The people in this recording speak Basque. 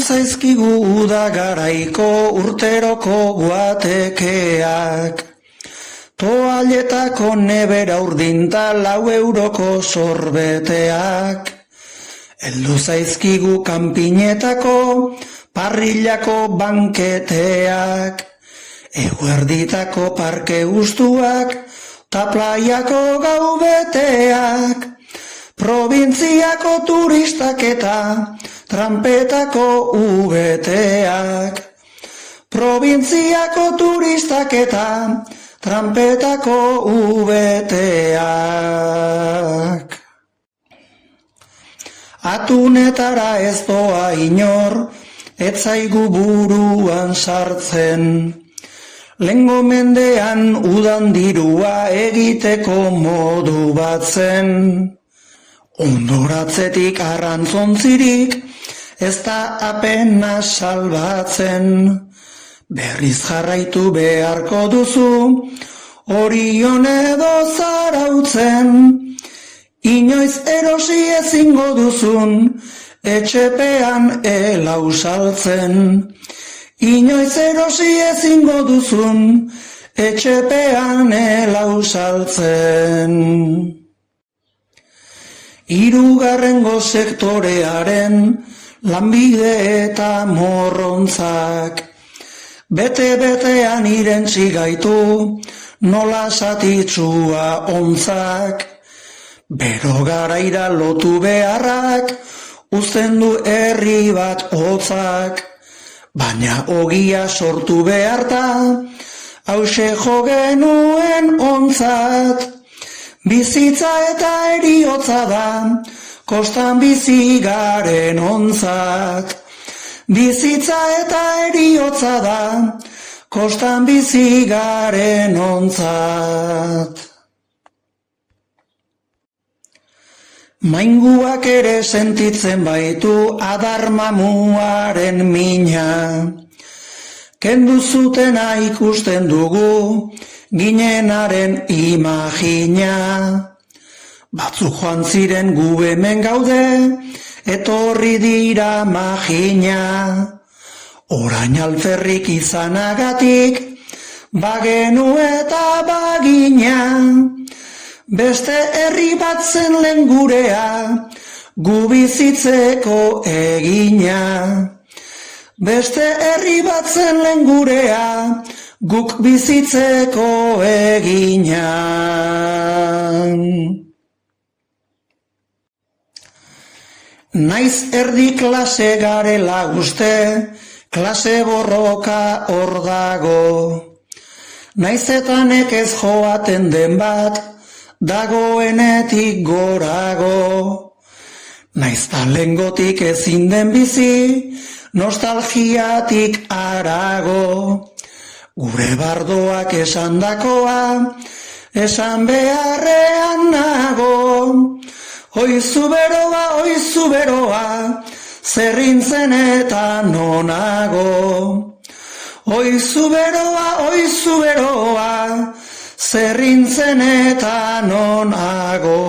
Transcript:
zaizkigu uda garaiko urteroko guatekeak. Toalletako nebera urdinta 4 euroko sorbeteak. Heldu zaizkigu kanpinetako parrillako banketeak. Eguerditako parke gustuak ta playako gau beteak. Probintziako turistak eta trampetako ubeteak. Probintziako turistak eta trampetako ubeteak. Atunetara ez doa inor, ez zaigu buruan sartzen. Lengo mendean udan dirua egiteko modu bat zen. Ondoratzetik arrantzontzirik ez da apenas salbatzen. Berriz jarraitu beharko duzu, Orion edo Zarautzen. Inoiz erosi ezingo duzun, etxepean elau saltzen. Inoiz erosi ezingo duzun, etxepean elau saltzen. Hirugarrengo sektorearen lanbide eta morrontzak. Bete-betean irentsi gaitu, nola satitsua ontzak. Bero garaira lotu beharrak, uzten du herri bat hotzak. Baina ogia sortu beharta, hause jo genuen ontzat. Bizitza eta eriotza da, kostan bizi garen ontzat. Bizitza eta eriotza da, kostan bizi garen ontzat. Mainguak ere sentitzen baitu adar mamuaren mina. Kendu zutena ikusten dugu, ginenaren imagina. Batzu joan ziren gu hemen gaude, etorri dira magina. Orain alferrik izanagatik, bagenu eta bagina. Beste herri bat zen lehen gurea, gu bizitzeko egina. Beste herri bat zen lehen gurea, guk bizitzeko egina. Naiz erdi klase garela uste, klase borroka hor dago. Naiz eta nekez joaten den bat, dagoenetik gorago. Naiz talengotik ezin den bizi, nostalgiatik arago. Gure bardoak esandakoa, esan beharrean nago. Oizu beroa, zerrintzen eta nonago. Oizu beroa, zerrintzen eta nonago.